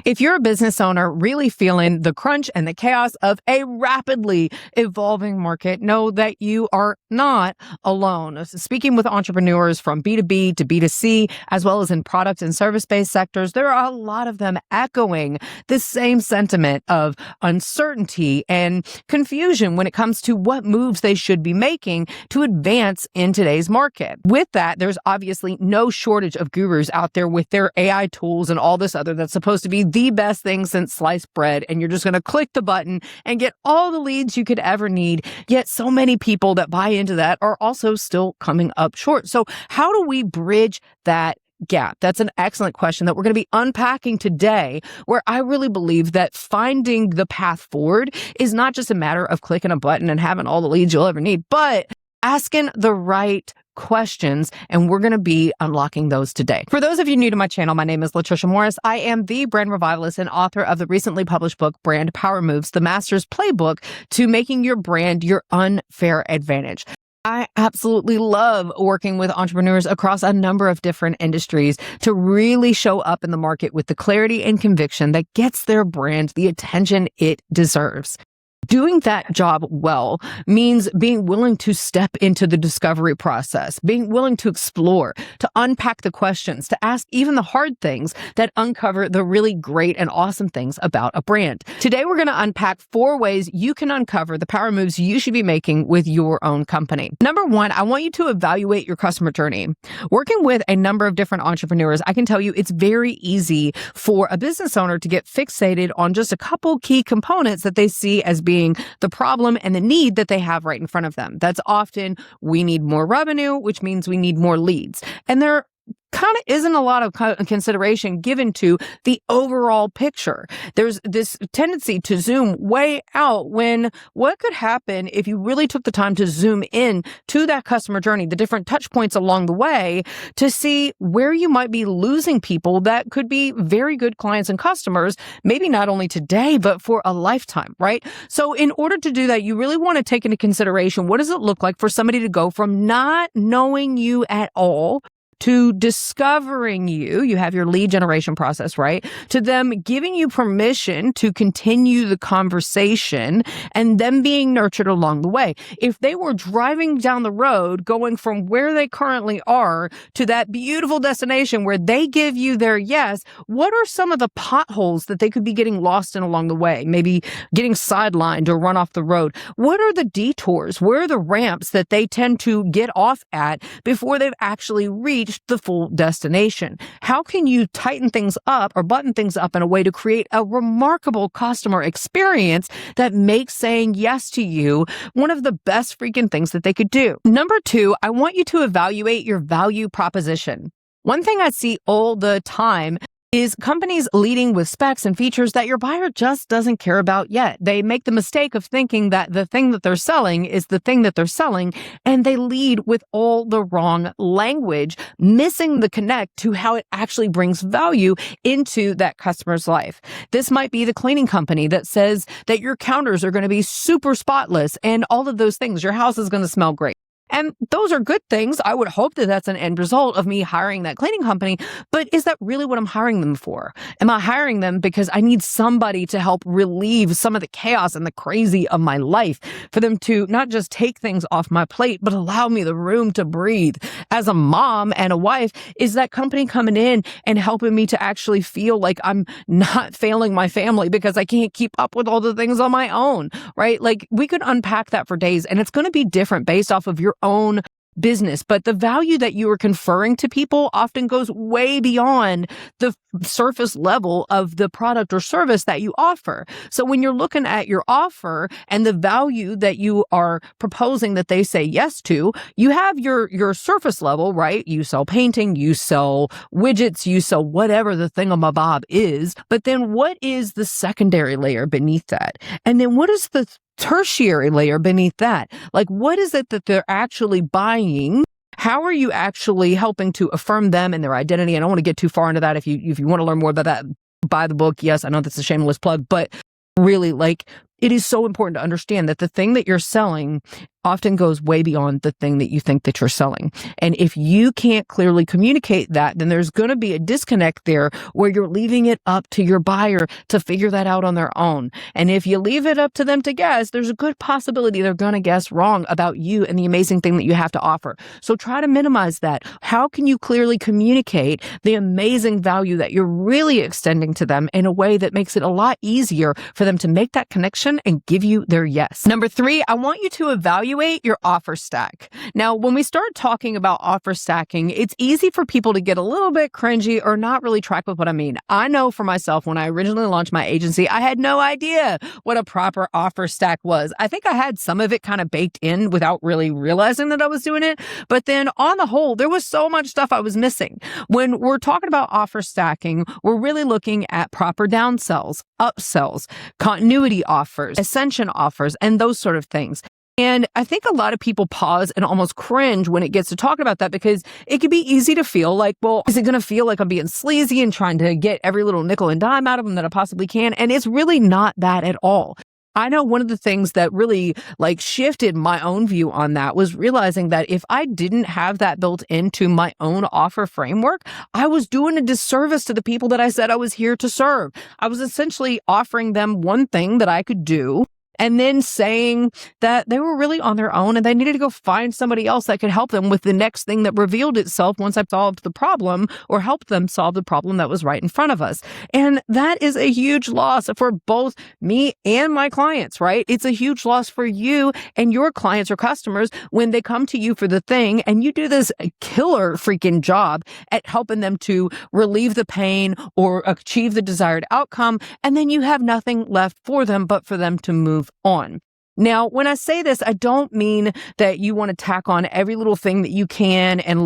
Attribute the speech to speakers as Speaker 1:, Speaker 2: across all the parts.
Speaker 1: If you're a business owner really feeling the crunch and the chaos of a rapidly evolving market, know that you are not alone. Speaking with entrepreneurs from B2B to B2C, as well as in product and service-based sectors, there are a lot of them echoing the same sentiment of uncertainty and confusion when it comes to what moves they should be making to advance in today's market. With that, there's obviously no shortage of gurus out there with their AI tools and all this other that's supposed to be the best thing since sliced bread, and you're just going to click the button and get all the leads you could ever need. Yet so many people that buy into that are also still coming up short. So how do we bridge that gap? That's an excellent question that we're going to be unpacking today, where I really believe that finding the path forward is not just a matter of clicking a button and having all the leads you'll ever need, but asking the right questions, and we're going to be unlocking those today. For those of you new to my channel, my name is LaTricia Morris. I am the brand revivalist and author of the recently published book, Brand Power Moves, the Master's Playbook to Making Your Brand Your Unfair Advantage. I absolutely love working with entrepreneurs across a number of different industries to really show up in the market with the clarity and conviction that gets their brand the attention it deserves. Doing that job well means being willing to step into the discovery process, being willing to explore, to unpack the questions, to ask even the hard things that uncover the really great and awesome things about a brand. Today, we're going to unpack 4 ways you can uncover the power moves you should be making with your own company. Number 1, I want you to evaluate your customer journey. Working with a number of different entrepreneurs, I can tell you it's very easy for a business owner to get fixated on just a couple key components that they see as being the problem and the need that they have right in front of them. That's often, we need more revenue, which means we need more leads. And there kind of isn't a lot of consideration given to the overall picture. There's this tendency to zoom way out when what could happen if you really took the time to zoom in to that customer journey, the different touch points along the way, to see where you might be losing people that could be very good clients and customers, maybe not only today, but for a lifetime, right? So in order to do that, you really want to take into consideration, what does it look like for somebody to go from not knowing you at all to discovering you have your lead generation process, right? To them giving you permission to continue the conversation and them being nurtured along the way. If they were driving down the road, going from where they currently are to that beautiful destination where they give you their yes, what are some of the potholes that they could be getting lost in along the way? Maybe getting sidelined or run off the road. What are the detours? Where are the ramps that they tend to get off at before they've actually reached the full destination? How can you tighten things up or button things up in a way to create a remarkable customer experience that makes saying yes to you one of the best freaking things that they could do? Number 2, I want you to evaluate your value proposition. One thing I see all the time is companies leading with specs and features that your buyer just doesn't care about yet. They make the mistake of thinking that the thing that they're selling is the thing that they're selling, and they lead with all the wrong language, missing the connect to how it actually brings value into that customer's life. This might be the cleaning company that says that your counters are going to be super spotless and all of those things. Your house is going to smell great. And those are good things. I would hope that that's an end result of me hiring that cleaning company. But is that really what I'm hiring them for? Am I hiring them because I need somebody to help relieve some of the chaos and the crazy of my life, for them to not just take things off my plate, but allow me the room to breathe? As a mom and a wife, is that company coming in and helping me to actually feel like I'm not failing my family because I can't keep up with all the things on my own, right? Like, we could unpack that for days, and it's going to be different based off of your own business, but the value that you are conferring to people often goes way beyond the surface level of the product or service that you offer. So when you're looking at your offer and the value that you are proposing that they say yes to, you have your surface level, right? You sell painting, you sell widgets, you sell whatever the thingamabob is, but then what is the secondary layer beneath that? And then what is the tertiary layer beneath that? Like, what is it that they're actually buying? How are you actually helping to affirm them and their identity? And I don't want to get too far into that. If you want to learn more about that, buy the book. Yes, I know that's a shameless plug, but really, like, it is so important to understand that the thing that you're selling often goes way beyond the thing that you think that you're selling. And if you can't clearly communicate that, then there's going to be a disconnect there where you're leaving it up to your buyer to figure that out on their own. And if you leave it up to them to guess, there's a good possibility they're going to guess wrong about you and the amazing thing that you have to offer. So try to minimize that. How can you clearly communicate the amazing value that you're really extending to them in a way that makes it a lot easier for them to make that connection and give you their yes? Number 3, I want you to evaluate your offer stack. Now, when we start talking about offer stacking, it's easy for people to get a little bit cringy or not really track with what I mean. I know for myself, when I originally launched my agency, I had no idea what a proper offer stack was. I think I had some of it kind of baked in without really realizing that I was doing it. But then on the whole, there was so much stuff I was missing. When we're talking about offer stacking, we're really looking at proper downsells, upsells, continuity offers, ascension offers, and those sort of things. And I think a lot of people pause and almost cringe when it gets to talking about that, because it can be easy to feel like, well, is it going to feel like I'm being sleazy and trying to get every little nickel and dime out of them that I possibly can? And it's really not that at all. I know one of the things that really shifted my own view on that was realizing that if I didn't have that built into my own offer framework, I was doing a disservice to the people that I said I was here to serve. I was essentially offering them one thing that I could do, and then saying that they were really on their own and they needed to go find somebody else that could help them with the next thing that revealed itself once I solved the problem or helped them solve the problem that was right in front of us. And that is a huge loss for both me and my clients, right? It's a huge loss for you and your clients or customers when they come to you for the thing and you do this killer freaking job at helping them to relieve the pain or achieve the desired outcome. And then you have nothing left for them but for them to move on. Now, when I say this, I don't mean that you want to tack on every little thing that you can and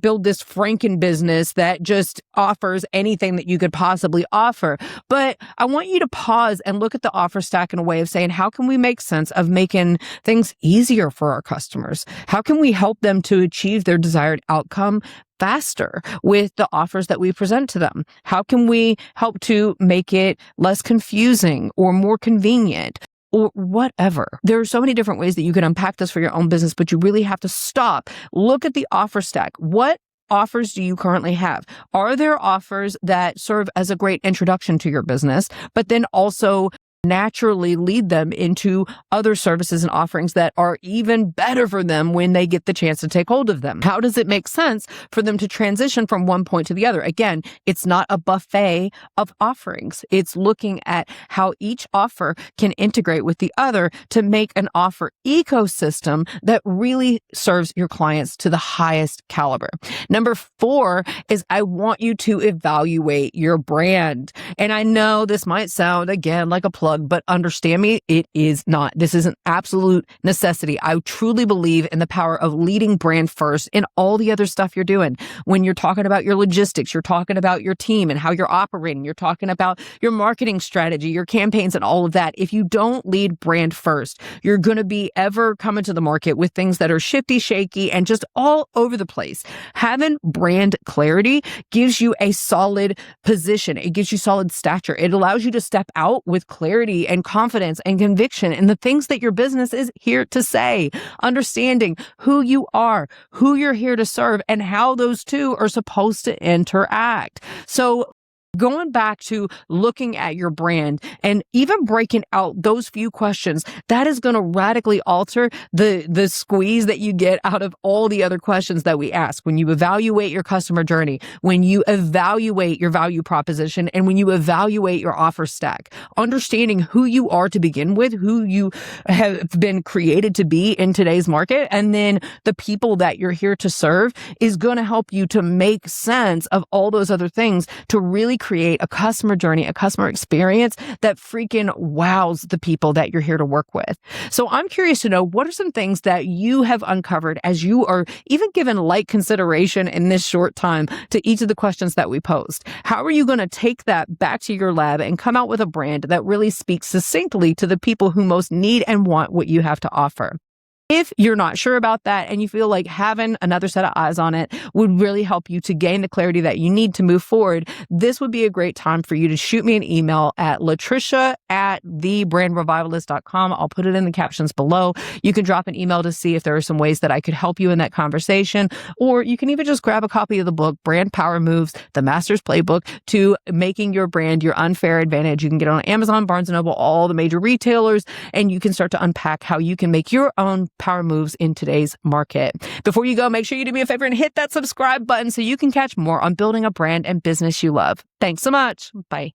Speaker 1: build this Franken business that just offers anything that you could possibly offer. But I want you to pause and look at the offer stack in a way of saying, how can we make sense of making things easier for our customers? How can we help them to achieve their desired outcome faster with the offers that we present to them? How can we help to make it less confusing or more convenient? Or whatever. There are so many different ways that you can unpack this for your own business, but you really have to stop. Look at the offer stack. What offers do you currently have? Are there offers that serve as a great introduction to your business, but then also naturally lead them into other services and offerings that are even better for them when they get the chance to take hold of them? How does it make sense for them to transition from one point to the other? Again, it's not a buffet of offerings. It's looking at how each offer can integrate with the other to make an offer ecosystem that really serves your clients to the highest caliber. Number 4 is I want you to evaluate your brand. And I know this might sound, again, like a plug, but understand me, it is not. This is an absolute necessity. I truly believe in the power of leading brand first in all the other stuff you're doing. When you're talking about your logistics, you're talking about your team and how you're operating, you're talking about your marketing strategy, your campaigns and all of that. If you don't lead brand first, you're going to be ever coming to the market with things that are shifty, shaky, and just all over the place. Having brand clarity gives you a solid position. It gives you solid stature. It allows you to step out with clarity and confidence and conviction in the things that your business is here to say. Understanding who you are, who you're here to serve, and how those two are supposed to interact. So going back to looking at your brand and even breaking out those few questions, that is going to radically alter the squeeze that you get out of all the other questions that we ask. When you evaluate your customer journey, when you evaluate your value proposition, and when you evaluate your offer stack, understanding who you are to begin with, who you have been created to be in today's market, and then the people that you're here to serve is going to help you to make sense of all those other things to really create a customer journey, a customer experience that freaking wows the people that you're here to work with. So I'm curious to know, what are some things that you have uncovered as you are even given light consideration in this short time to each of the questions that we posed? How are you going to take that back to your lab and come out with a brand that really speaks succinctly to the people who most need and want what you have to offer? If you're not sure about that and you feel like having another set of eyes on it would really help you to gain the clarity that you need to move forward, this would be a great time for you to shoot me an email at LaTricia@thebrandrevivalist.com. I'll put it in the captions below. You can drop an email to see if there are some ways that I could help you in that conversation, or you can even just grab a copy of the book, Brand Power Moves, The Master's Playbook to Making Your Brand Your Unfair Advantage. You can get it on Amazon, Barnes & Noble, all the major retailers, and you can start to unpack how you can make your own power moves in today's market. Before you go, make sure you do me a favor and hit that subscribe button so you can catch more on building a brand and business you love. Thanks so much. Bye.